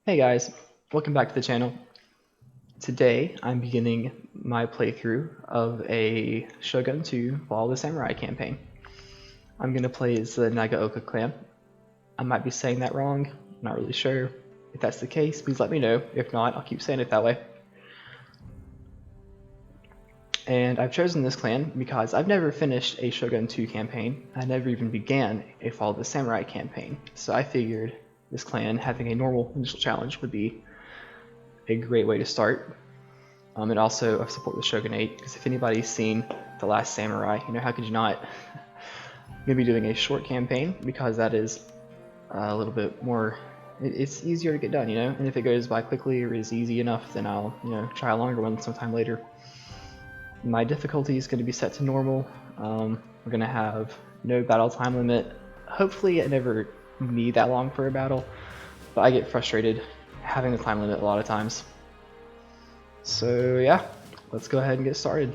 Hey guys, welcome back to the channel. Today I'm beginning my playthrough of a Shogun 2 Fall of the Samurai campaign. I'm going to play as the Nagaoka clan. I might be saying that wrong, I'm not really sure. If that's the case, please let me know. If not, I'll keep saying it that way. And I've chosen this clan because I've never finished a Shogun 2 campaign. I never even began a Fall of the Samurai campaign. So I figured this clan having a normal initial challenge would be a great way to start. And also I support the Shogunate, because if anybody's seen The Last Samurai, how could you not? I'm going to be doing a short campaign because that is a little bit more, it's easier to get done, and if it goes by quickly or is easy enough, then I'll, try a longer one sometime later. My difficulty is going to be set to normal. We're going to have no battle time limit. Hopefully I never need that long for a battle, but I get frustrated having the time limit a lot of times. So yeah, let's go ahead and get started.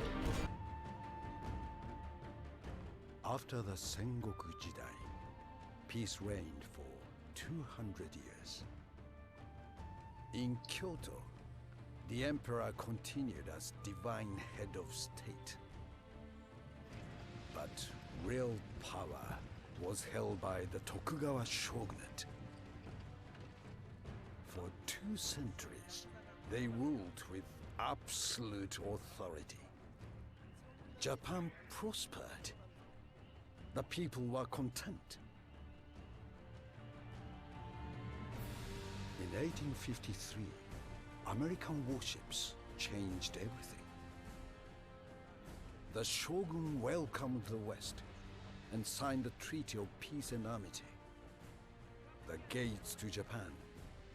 After the Sengoku Jidai, peace reigned for 200 years. In Kyoto, the emperor continued as divine head of state. But real power was held by the Tokugawa Shogunate. For 2 centuries, they ruled with absolute authority. Japan prospered. The people were content. In 1853, American warships changed everything. The shogun welcomed the West and signed the Treaty of Peace and Amity. The gates to Japan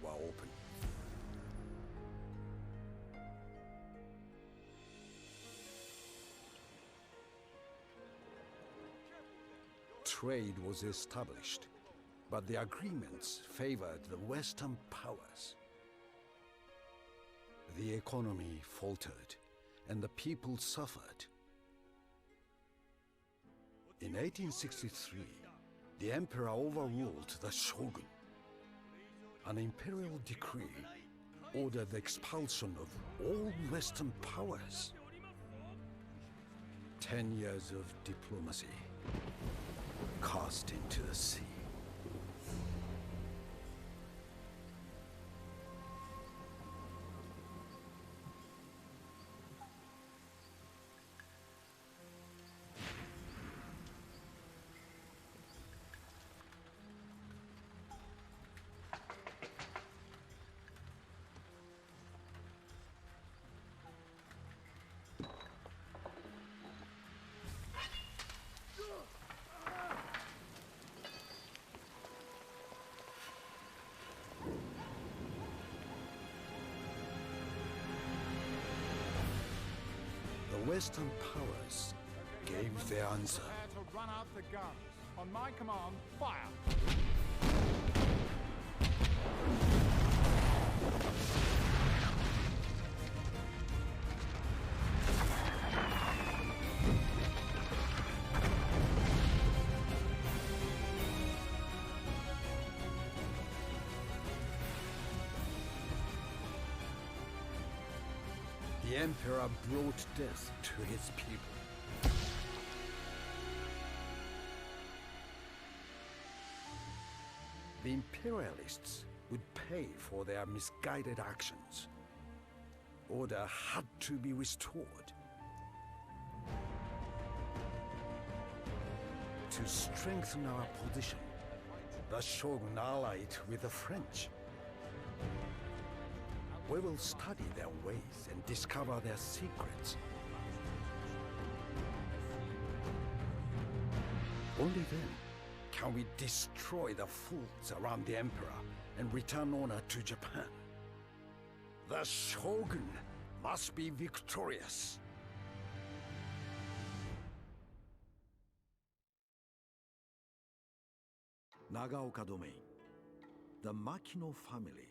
were open. Trade was established, but the agreements favored the Western powers. The economy faltered, and the people suffered. In 1863, the emperor overruled the shogun. An imperial decree ordered the expulsion of all Western powers. 10 years of diplomacy cast into the sea. The Western powers gave their answer. Prepare to run out the guns. On my command, fire! The emperor brought death to his people. The imperialists would pay for their misguided actions. Order had to be restored. To strengthen our position, the shogun allied with the French. We will study their ways and discover their secrets. Only then can we destroy the fools around the emperor and return honor to Japan. The shogun must be victorious. Nagaoka domain. The Makino family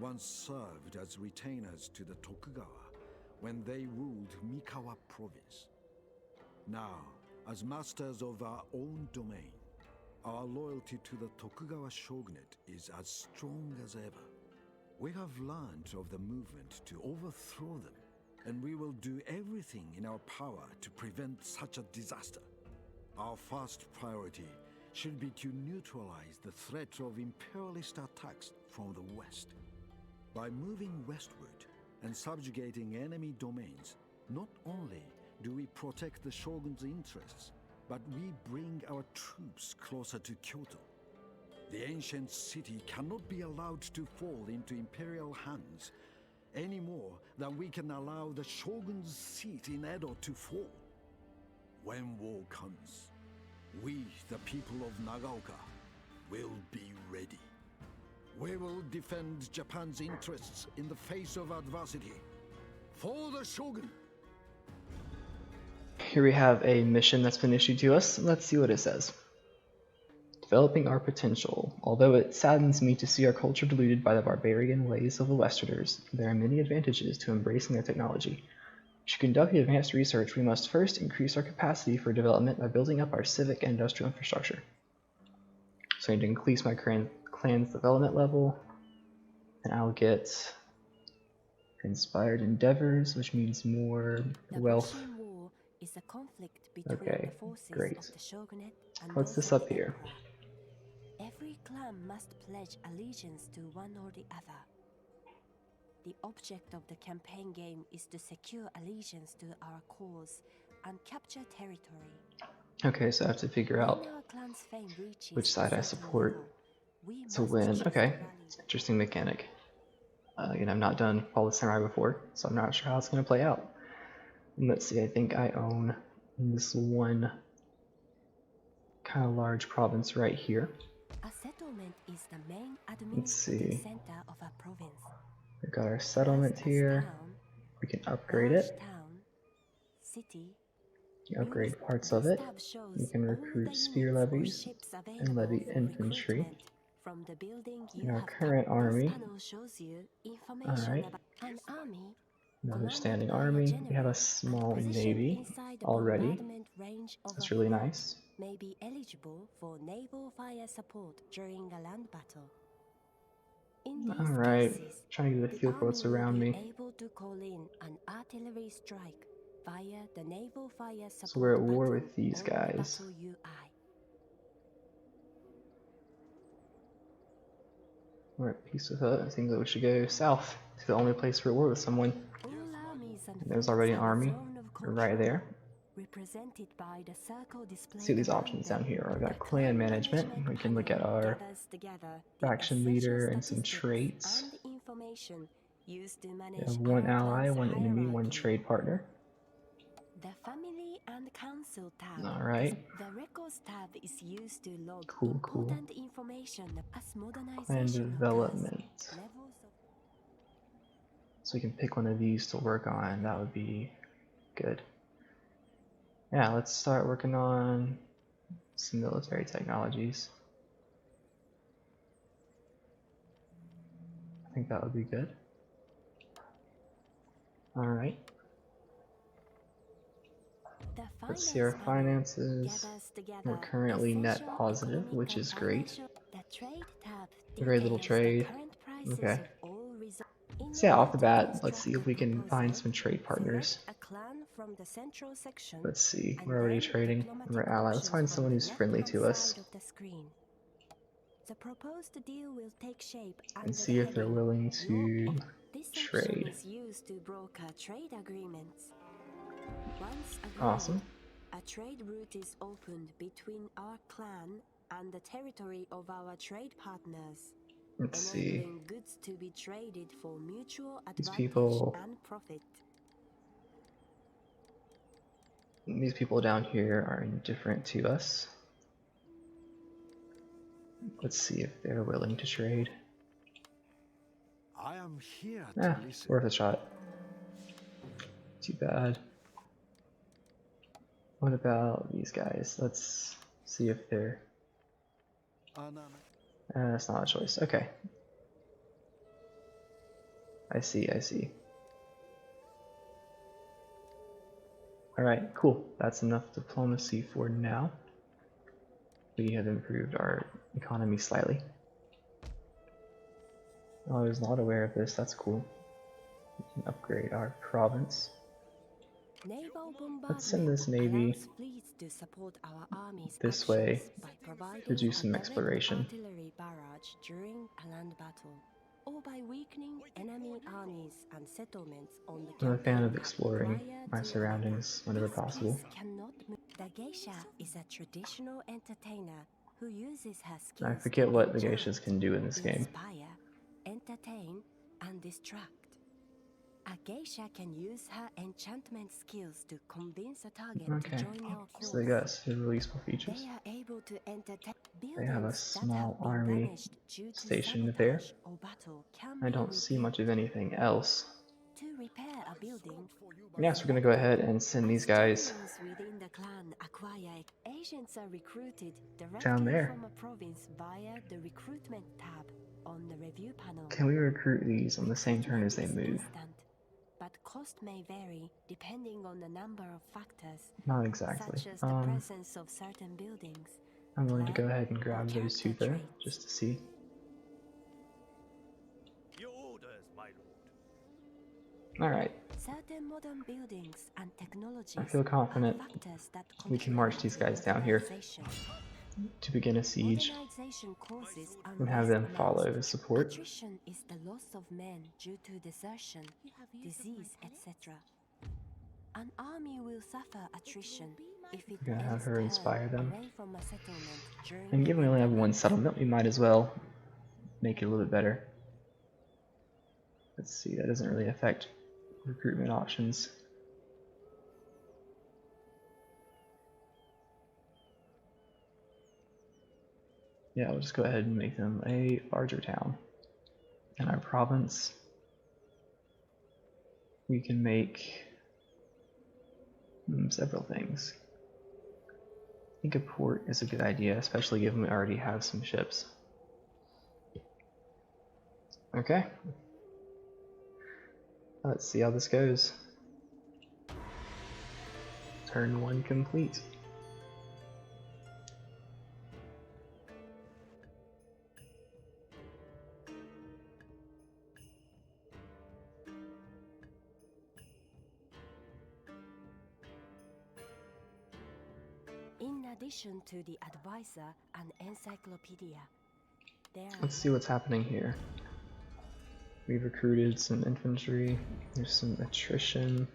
once served as retainers to the Tokugawa when they ruled Mikawa province. Now, as masters of our own domain, our loyalty to the Tokugawa shogunate is as strong as ever. We have learned of the movement to overthrow them, and we will do everything in our power to prevent such a disaster. Our first priority should be to neutralize the threat of imperialist attacks from the west. By moving westward and subjugating enemy domains, not only do we protect the shogun's interests, but we bring our troops closer to Kyoto. The ancient city cannot be allowed to fall into imperial hands any more than we can allow the shogun's seat in Edo to fall. When war comes, we, the people of Nagaoka, will be ready. We will defend Japan's interests in the face of adversity. For the shogun! Here we have a mission that's been issued to us. Let's see what it says. Developing our potential. Although it saddens me to see our culture diluted by the barbarian ways of the Westerners, there are many advantages to embracing their technology. To conduct the advanced research, we must first increase our capacity for development by building up our civic and industrial infrastructure. So I need to increase my clan's development level, and I'll get inspired endeavors, which means more wealth. Is a conflict between Okay, the forces great. of the shogunate and What's those this of up the here? emperor. Every clan must pledge allegiance to one or the other. The object of the campaign game is to secure allegiance to our cause and capture territory. Okay, so I have to figure out When our clan's fame reaches which a side I certain support level, we to must win. choose Okay, to rally. it's an interesting mechanic. Again, I've not done Fall of the Samurai before, so I'm not sure how it's going to play out. Let's see, I think I own this one kind of large province right here. A settlement is the main Let's see. administrative center of a province. We've got our settlement First as here. town, We can upgrade large it. town, city, You upgrade unit. parts This of it. tab shows You can all recruit the spear units or levies ships and available levy for infantry. recruitment from the building you In our have current tapped. army. This panel shows you information Alright, about an army. another commanded standing by a army. We have a general small and positioned navy inside the already. bombardment range of That's a really fort nice. may be eligible for naval fire support during a land battle. In these Alright, cases, trying to get a the feel for army what's will around be me. able to call in an artillery strike via the naval fire support So we're at war button with these on the guys. battle UI. We're at peace with it. I think that we should go south to the only place we're at war with someone. All armies and There's forts already an have a army zone of right control, there. represented by the circle displayed See these around options them. down here. I've The got clan management. We can look at panel our gathers together the faction essential leader and some statistics traits. and information used to We manage have one our ally, clan's one enemy, one hierarchy. trade partner. The family and council tab. Alright, The records tab is used to log cool. important information as Clan modernization development. occurs. Levels of So we can pick one of these to work on. That would be good. Yeah, let's start working on some military technologies. I think that would be good. Alright. the Let's see our finance panel finances. gathers together We're currently net essential positive, economic which and is great. financial. The trade tab Very little details trade. the current prices Okay. of all in So yeah, off the order to bat, let's see if construct we a can proposal, find some trade partners. select a clan from the central section, Let's see, and we're already then trading. diplomatic We're allies. Let's options find from someone the who's friendly to left-hand us side of the screen. The proposed deal will take shape under and see the if they're heading willing to This trade. option is used to broker trade agreements. Once agreed, Awesome. a trade route is opened between our clan and the territory of our trade partners, Let's see. enabling goods to be traded for mutual These advantage people- and profit. These people down here are indifferent to us. Let's see if they're willing to trade. I am here to Yeah, listen. worth a shot. Too bad. What about these guys? Let's see if they're... that's not a choice. Okay. I see. Alright, cool. That's enough diplomacy for now. We have improved our economy slightly. Oh, I was not aware of this. That's cool. We can upgrade our province. Naval Let's send bombardment this navy allows fleets to support our army's this way actions by to providing do a some direct exploration. artillery barrage during a land battle, or by weakening enemy armies and settlements on the I'm a fan campaign of map exploring prior my to surroundings attack. whenever This possible. piece cannot move. The geisha is a traditional entertainer who uses her I skills forget to what the enchant, geishas can do in this game. inspire, entertain, and distract. A geisha can use her enchantment skills to convince a target to Okay, join our cause. so I guess several useful features. They are able to entertain They have a buildings that small have been army damaged due to stationed there. sabotage or battle can I be don't see much of repaired. anything else. To repair a building, Yes, we're gonna go ahead and send these as guys champions within the clan acquire, agents are recruited down directly there. from a province via the recruitment tab on the review panel. Can we recruit these on the same turn as they Recruitment is move? instant, but cost may vary depending on the number of factors, Not exactly. such as the presence of certain buildings. I'm going to go clan, ahead and or grab those two character though, traits. just to see. Your orders, my lord. Alright, Certain modern buildings and technologies I feel confident are factors that we can march these guys down here modernization. to begin a siege Modernization causes and have unrest them follow amongst. as support. Attrition is the loss of men due to desertion, disease, etc. An army will suffer attrition if it We're gonna have ends her turn inspire them. away from a settlement during And the given we only have winter one months. settlement, we might as well make it a little bit better. Let's see, that doesn't really affect recruitment options. Yeah, we'll just go ahead and make them a larger town. In our province, we can make several things. I think a port is a good idea, especially given we already have some ships. Okay. Let's see how this goes. Turn 1 complete. In addition to the advisor and encyclopedia, there are Let's see what's happening here. We've recruited some infantry. There's some attrition.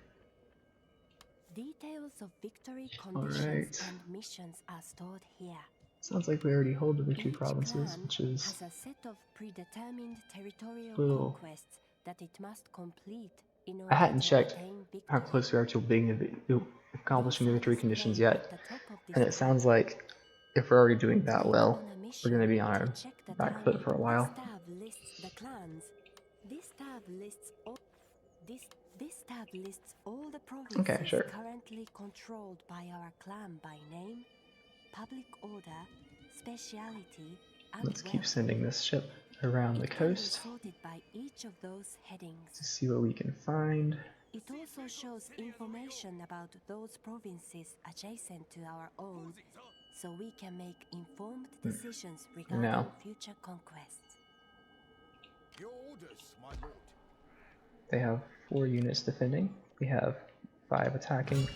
details of victory conditions Alright. and missions are stored here. Sounds like we already hold the 2 Each provinces, clan which is has a set of predetermined territorial Little- conquests that it must complete in I order hadn't to checked attain victory. how close we are to accomplishing the victory conditions yet. And it sounds like if we're already doing that well, we're going to be on our back foot for a while. This tab lists the clans. This tab lists all. This tab lists all the provinces sure. currently controlled by our clan by name, public order, speciality, and Let's keep wealth. sending this ship around the It can be coast sorted by each of those headings. to see what we can find. It also shows information about those provinces adjacent to our own, so we can make informed decisions regarding Now. future conquests. Your orders, my lord. They have 4 units defending. We have 5 attacking.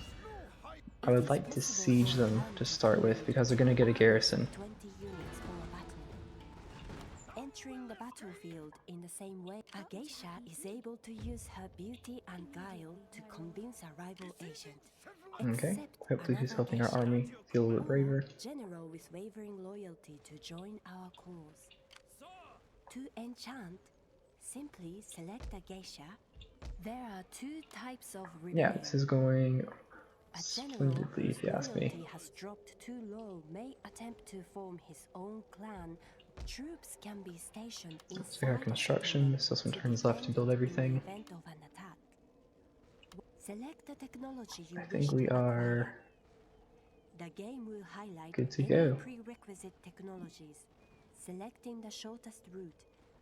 I would like to siege them to start with because they're going to get a garrison. 20 units for a battle. Entering the battlefield in the same way, a geisha is able to use her beauty and guile to convince a rival agent. Okay, Except hopefully she's another helping our geisha army feel a little bit braver. or general with wavering loyalty to join our cause. To enchant, simply select a geisha. There are 2 types of rebellion. Yeah, this is going A general splendidly whose if you ask me. loyalty has dropped too low may attempt to form his own clan. Troops can be stationed Let's check our inside a construction. settlement This is one to turns left to defend build in everything. the event of an attack. Select the technology you I wish think we to are acquire. The game will highlight good to any go. prerequisite technologies, selecting the shortest route,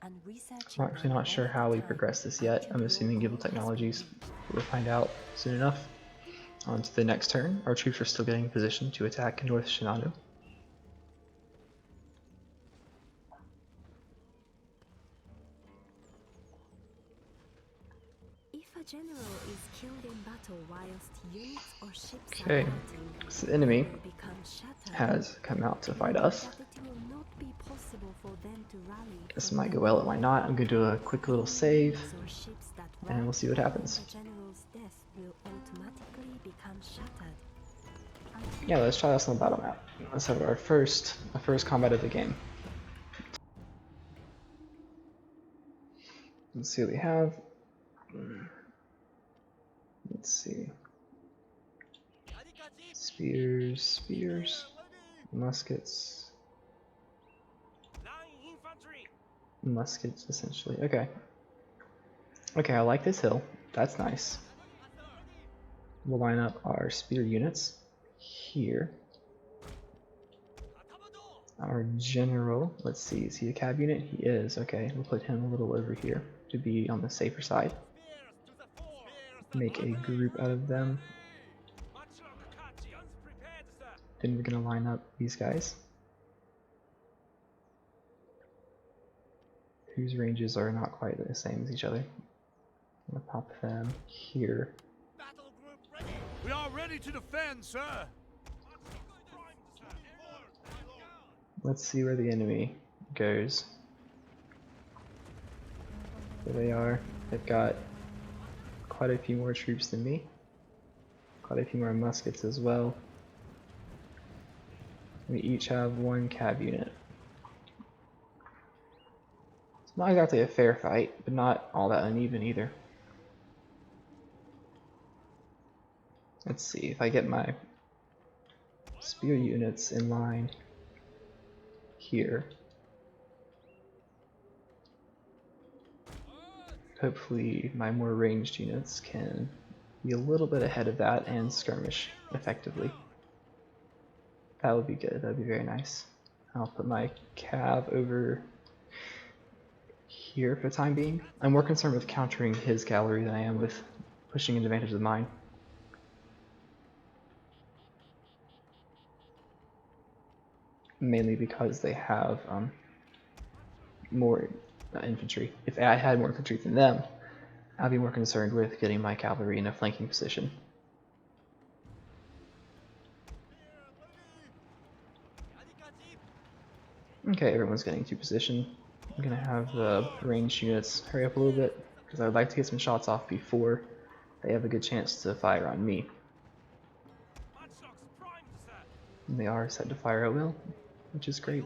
and researching I'm actually them not sure all how the we time progress this yet. until I'm your assuming Gibble goal has been Technologies. reached. We'll find out soon enough. On to the next turn. Our troops are still getting in position to attack North Shinano. If a general is killed in battle whilst units or ships Okay, are fighting, so the enemy they will become shattered. has come out to fight us. That it will not be possible for them to rally This from might the go well, it might field. not. I'm gonna do a quick little save, Units or ships that and we'll see what rally happens. upon the general's death will automatically become shattered. Yeah, let's try this on the battle map. Let's have our first combat of the game. Let's see what we have. Let's see. Spears, muskets, essentially. Okay. Okay, I like this hill. That's nice. We'll line up our spear units here. Our general, let's see, is he a cab unit? He is. Okay, we'll put him a little over here to be on the safer side. Make a group out of them. Then we're gonna line up these guys, whose ranges are not quite the same as each other. I'm gonna pop them here. We are ready to defend, sir. Let's see where the enemy goes. There they are. They've got quite a few more troops than me. Quite a few more muskets as well. We each have one cab unit. It's not exactly a fair fight, but not all that uneven either. Let's see if I get my spear units in line here. Hopefully my more ranged units can be a little bit ahead of that and skirmish effectively. That would be good, that would be very nice. I'll put my cav over here for the time being. I'm more concerned with countering his cavalry than I am with pushing an advantage of mine. Mainly because they have more infantry. If I had more infantry than them, I'd be more concerned with getting my cavalry in a flanking position. Okay, everyone's getting to position. I'm gonna have the ranged units hurry up a little bit, because I would like to get some shots off before they have a good chance to fire on me. And they are set to fire at will, which is great.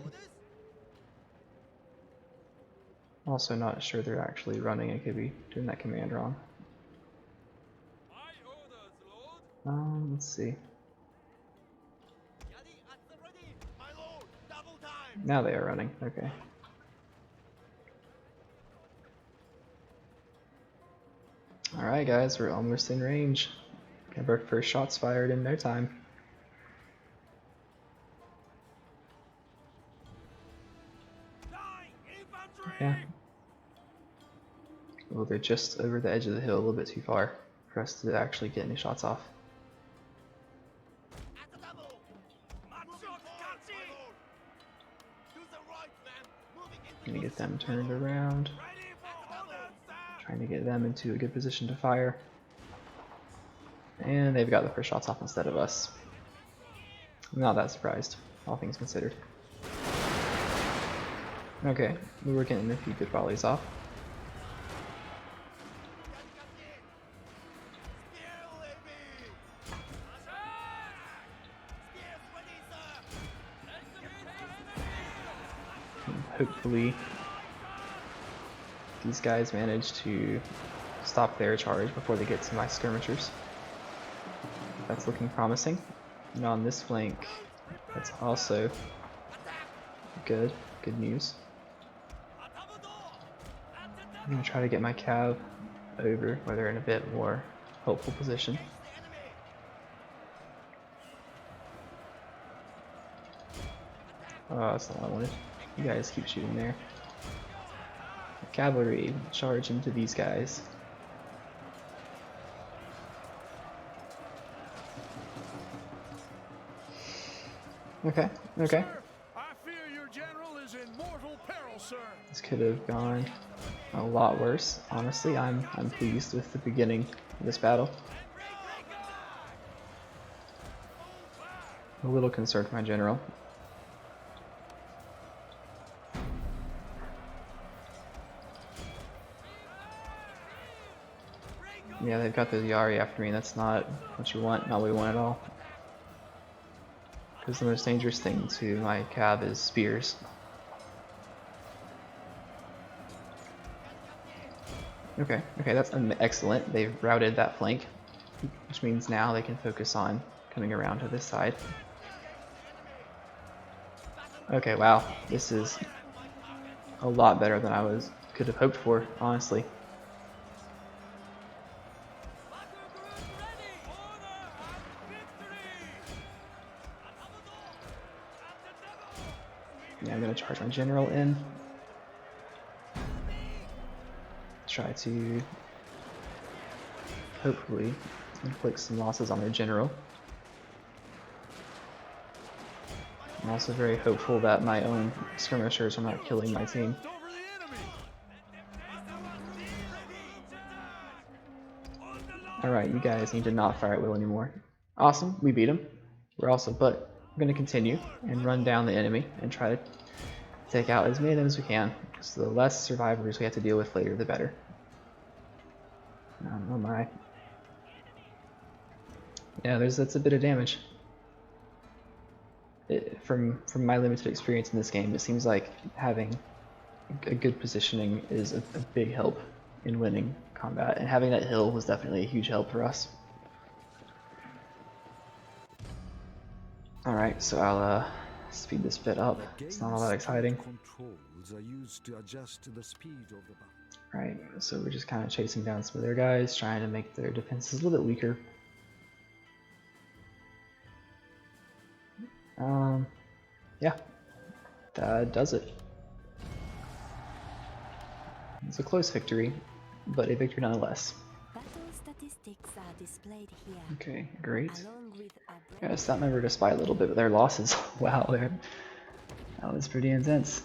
Also not sure they're actually running, I could be doing that command wrong. Let's see. Now they are running, okay. Alright guys, we're almost in range. Have our first shots fired in no time. Yeah. Well, they're just over the edge of the hill, a little bit too far for us to actually get any shots off. Gonna get them turned around. Trying to get them into a good position to fire. And they've got the first shots off instead of us. I'm not that surprised, all things considered. Okay, we were getting a few good volleys off. And hopefully these guys manage to stop their charge before they get to my skirmishers. That's looking promising. And on this flank, that's also good news. I'm going to try to get my cav over where they're in a bit more hopeful position. Oh, that's not what I wanted. You guys keep shooting there. Cavalry, charge into these guys. Okay, okay. I fear your general is in mortal peril, sir. This could have gone a lot worse. Honestly, I'm pleased with the beginning of this battle. A little concerned for my general. Yeah, they've got the Yari after me. That's not what you want. Not what we want at all. Because the most dangerous thing to my cav is spears. Okay, that's excellent. They've routed that flank, which means now they can focus on coming around to this side. Okay, wow, this is a lot better than I could have hoped for, honestly. Yeah, I'm gonna charge my general in. Try to hopefully inflict some losses on their general. I'm also very hopeful that my own skirmishers are not killing my team. Alright, you guys need to not fire at will anymore. Awesome, we beat him. We're going to continue and run down the enemy and try to take out as many of them as we can. So the less survivors we have to deal with later, the better. Oh my. Yeah, that's a bit of damage. From my limited experience in this game, it seems like having a good positioning is a big help in winning combat, and having that hill was definitely a huge help for us. Alright, so I'll speed this bit up. It's not all that exciting. Right, so we're just kind of chasing down some of their guys, trying to make their defenses a little bit weaker. Yeah, that does it. It's a close victory, but a victory nonetheless. Okay, great. Yeah, so that number despite a little bit of their losses. Wow, that was pretty intense.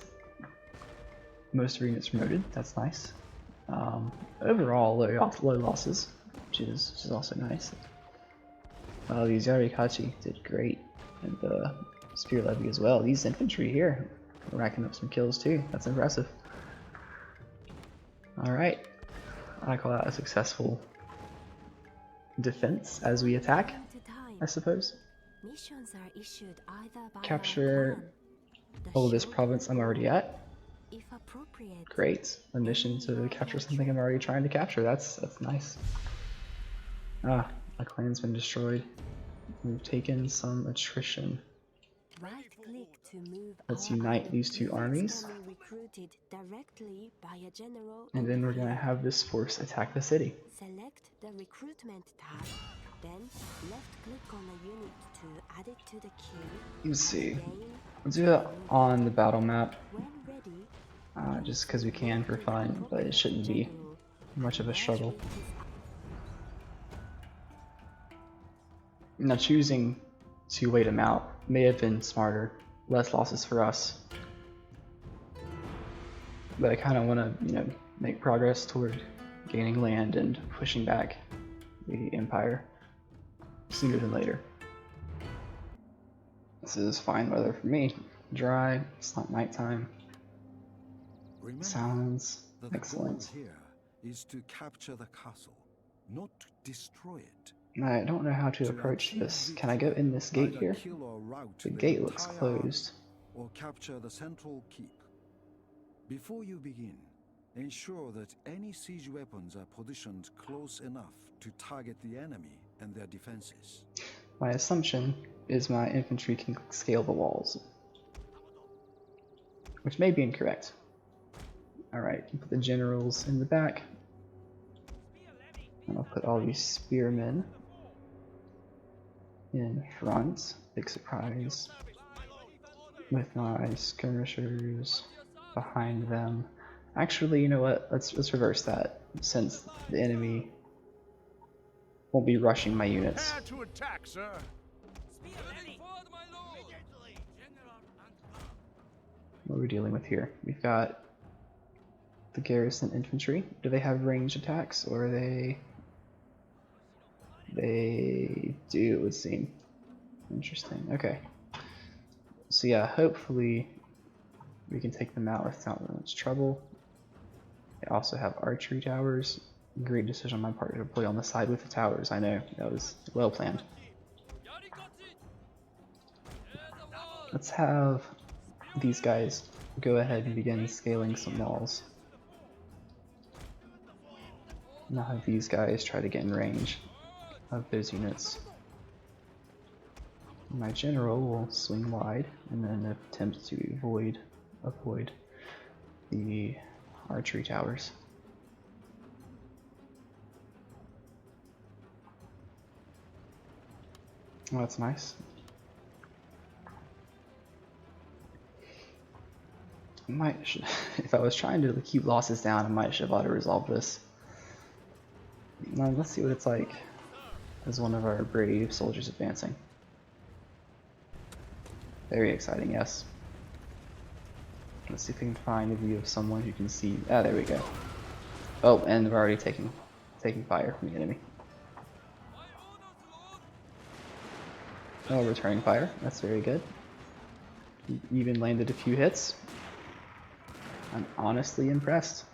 Most of our units promoted, that's nice. Overall, low losses, which is also nice. These Yarikachi did great, and the Spear Levy as well. These infantry here are racking up some kills too. That's impressive. Alright, I call that a successful defense as we attack, I suppose. Capture all of this province I'm already at. Great. A mission to capture something I'm already trying to capture. That's nice. Ah, my clan's been destroyed. We've taken some attrition. Let's unite these two armies. And then we're gonna have this force attack the city. Select the recruitment tab, then left click on a unit to add it to the queue. Let's see. Let's do that on the battle map. Just because we can for fun, but it shouldn't be much of a struggle. Now choosing to wait him out may have been smarter. Less losses for us. But I kind of want to, make progress toward gaining land and pushing back the Empire sooner than later. This is fine weather for me. Dry, it's not nighttime. Sounds excellent. Here is to capture the castle, not to destroy it. I don't know how to approach this. Can I go in this gate here? The gate looks closed. Or capture the central keep. Before you begin, ensure that any siege weapons are positioned close enough to target the enemy and their defenses. My assumption is my infantry can scale the walls, which may be incorrect. Alright, put the generals in the back. And I'll put all these spearmen in front. Big surprise. With my skirmishers behind them. Actually, you know what? Let's reverse that, since the enemy won't be rushing my units. To attack, sir. What are we dealing with here? We've got the garrison infantry. Do they have ranged attacks, or are they? They do, it would seem. Interesting. Okay. So yeah, hopefully we can take them out without much trouble. They also have archery towers. Great decision on my part to play on the side with the towers. I know, that was well planned. Let's have these guys go ahead and begin scaling some walls. And I'll have these guys try to get in range of those units. My general will swing wide and then attempt to avoid the archery towers. Oh, that's nice. If I was trying to keep losses down, I might should have auto-resolved this. Now, let's see what it's like as one of our brave soldiers advancing. Very exciting, yes. Let's see if we can find a view of someone who can see. Ah, there we go. Oh, and we're already taking fire from the enemy. Oh, returning fire. That's very good. Even landed a few hits. I'm honestly impressed.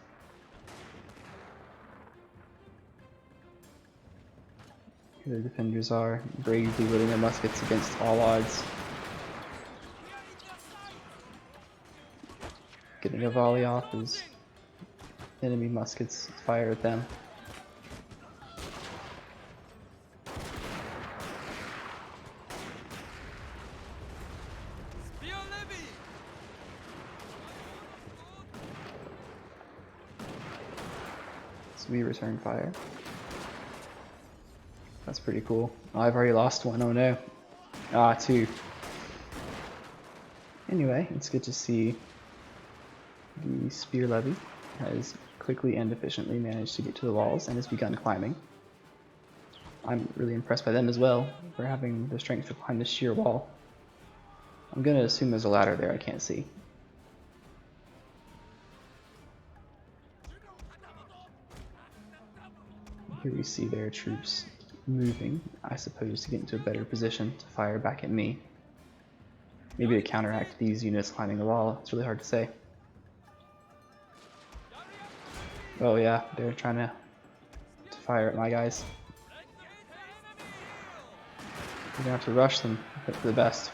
Here the defenders are bravely wielding their muskets against all odds. Getting a volley off as enemy muskets fire at them. So we return fire. That's pretty cool. Oh, I've already lost one. Oh no. Ah, two. Anyway, it's good to see the spear levy has quickly and efficiently managed to get to the walls and has begun climbing. I'm really impressed by them as well for having the strength to climb this sheer wall. I'm gonna assume there's a ladder there I can't see. Here we see their troops moving, I suppose, to get into a better position to fire back at me. Maybe to counteract these units climbing the wall. It's really hard to say. Oh yeah, they're trying to fire at my guys. We're gonna have to rush them, hope for the best.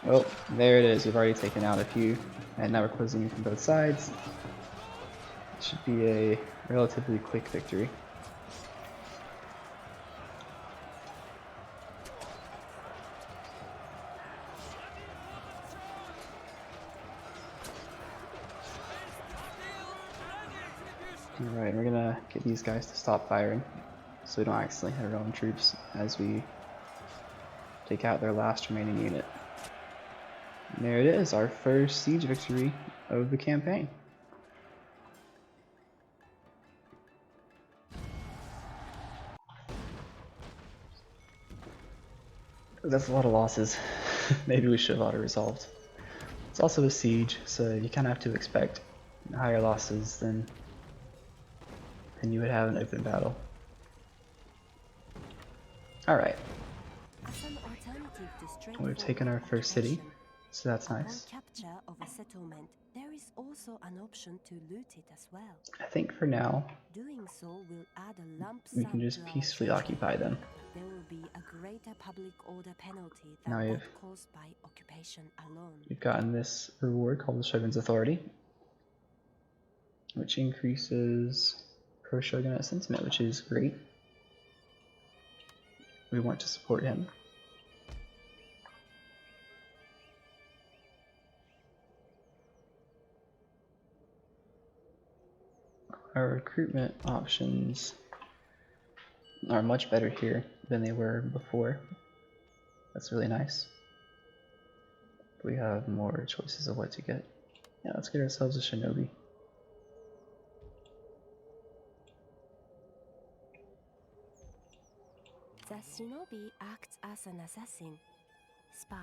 Oh, there it is. We've already taken out a few, and now we're closing in from both sides. It should be a relatively quick victory. Alright, we're gonna get these guys to stop firing so we don't accidentally hit our own troops as we take out their last remaining unit. And there it is, our first siege victory of the campaign. That's a lot of losses. Maybe we should have auto-resolved. It's also a siege, so you kind of have to expect higher losses than you would have in open battle. Alright. We've taken our first city, so that's nice. Upon capture of a settlement, there is also an option to loot it as well. I think for now, Doing so will add a lump we sum can just to our peacefully treasure. occupy them. There will be a greater public order penalty Now than you've- that caused by occupation alone. We've gotten this reward called the Shogun's Authority, which increases pro-shogunate sentiment, which is great. We want to support him. Our recruitment options are much better here than they were before. That's really nice. We have more choices of what to get. Yeah, let's get ourselves a shinobi. The shinobi acts as an assassin, spy,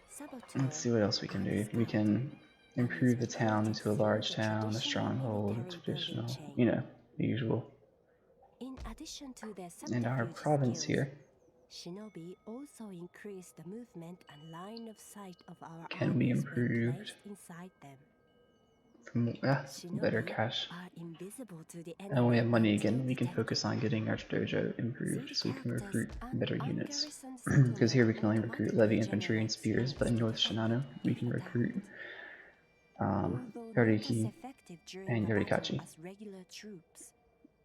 saboteur. Let's see what else we can do. We can Improve the town into a large town, a stronghold, a traditional, you know, the usual. In addition to their And our subterfuge province skills, here Shinobi also increase the movement and line of sight of our can be armies when improved placed inside them. from better Shinobi cash. are invisible to the enemy. And when we have money until again, we can detected. focus on getting our dojo improved These so we can characters recruit and better our units. garrison Because here we settlement can only recruit automatically levy infantry and generates spears, but in units North to be Shinano we can attacked. recruit Although not as Yoriki effective during and a battle Yorikachi. as regular troops,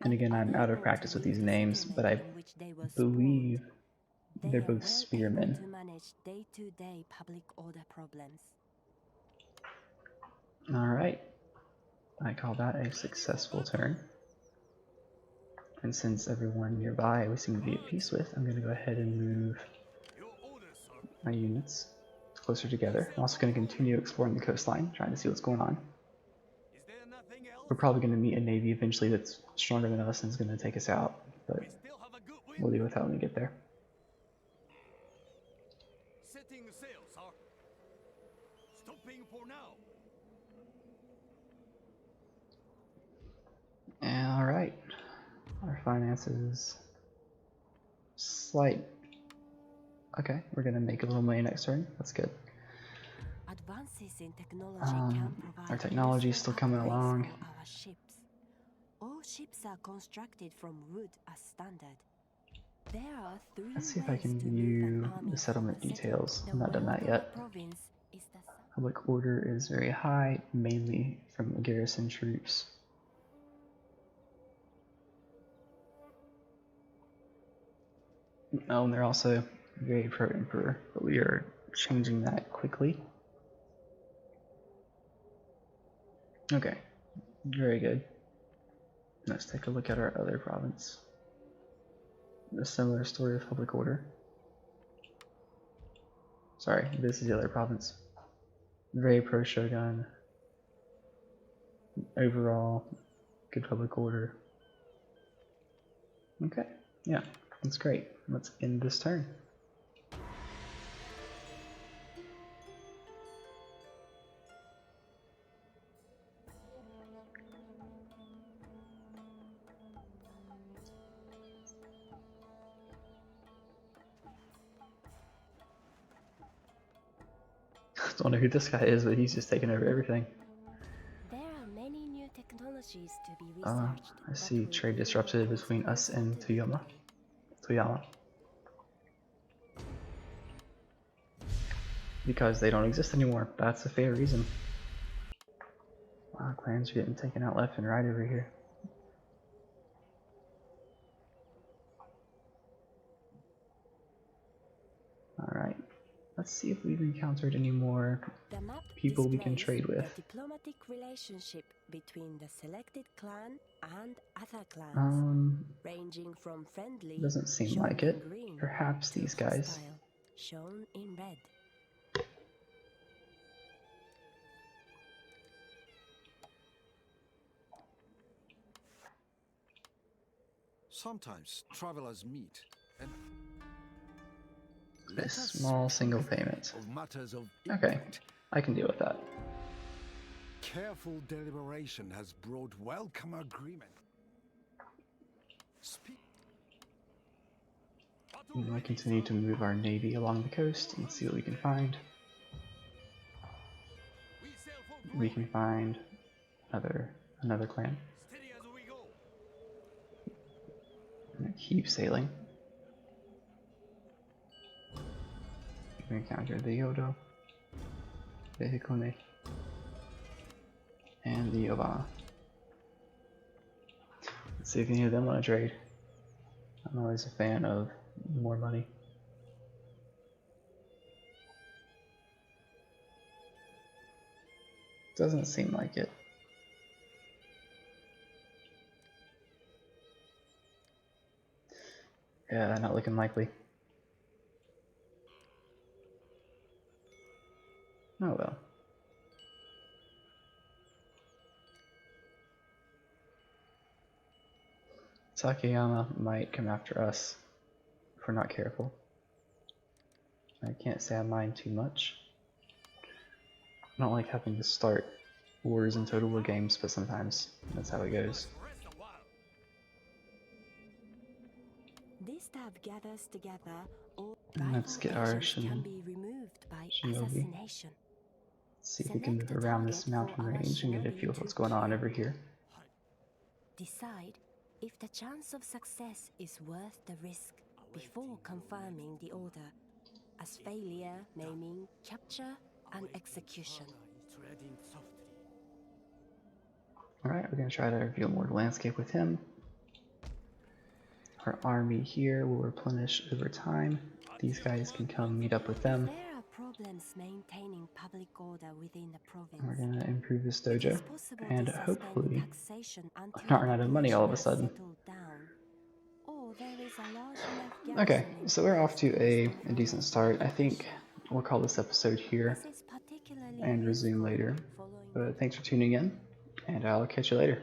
And again, I'm out of unable practice to with leave these the names, but I settlement in which they were spawned, believe they they're are both well spearmen. able to manage day-to-day public order problems. Alright, I call that a successful turn. And since everyone nearby we seem to be at peace with, I'm going to go ahead and move my units closer together. I'm also going to continue exploring the coastline, trying to see what's going on. We're probably going to meet a navy eventually that's stronger than us and is going to take us out, but we'll deal with that when we get there. Setting sail, sir. Stopping for now. Alright, our finances, slight, okay, we're going to make a little money next turn, that's good. Advances in technology can provide Our technology is useful still coming upgrades along. for our ships. All ships are constructed from wood as standard. There are three Let's see if I ways can to move view an army the settlement from a details. The I've not done wealth that of yet. a province is the Public order is very high, mainly from garrison troops. Oh, and they're also very pro-emperor, but we are changing that quickly. Okay, very good. Let's take a look at our other province. A similar story of public order. Sorry, this is the other province. Very pro-shogun. Overall, good public order. Okay, yeah, that's great. Let's end this turn. Don't know who this guy is, but he's just taking over everything. There are many new technologies to be researched. I see trade disrupted between us and Toyama. Because they don't exist anymore. That's a fair reason. Wow, clans are getting taken out left and right over here. Alright, let's see if we've encountered any more The map people we can displays trade with. the diplomatic relationship between the selected clan and other clans, ranging from friendly, Doesn't seem shown like in it. green, Perhaps to these guys. hostile, shown in red. Sometimes travelers meet and A small single payment. of matters of Okay, impact. I can deal with that. Careful deliberation has brought welcome agreement. And we'll continue to move our navy along the coast and see what we can find. We can find another clan. I'm gonna keep sailing. We encounter the Yodo, the Hikone, and the Obama. Let's see if any of them want to trade. I'm always a fan of more money. Doesn't seem like it. Yeah, not looking likely. Oh well. Takayama might come after us if we're not careful. I can't say I mind too much. I don't like having to start wars in Total War games, but sometimes that's how it goes. This tab gathers together all And let's get our rival nations can be removed by Shinobi. assassination. See if we can Select move a around this target mountain for our range and get a shinobi feel of to what's going on kill. over here. Decide if the chance of success is worth the risk before confirming the order, as failure may mean capture and execution. Alright, we're going to try to reveal more of the landscape with him. Our army here will replenish over time. These guys can come meet up with them. If there are problems maintaining public order within the province, We're going to improve this it dojo. is possible And to suspend hopefully taxation until not the run out of money all of a population has sudden. settled down, or there is a large enough Okay, garrison in so we're off place to a restore decent order start. and I think progression. we'll call this episode here This is particularly and resume useful later. following But thanks for tuning in, and I'll catch you later.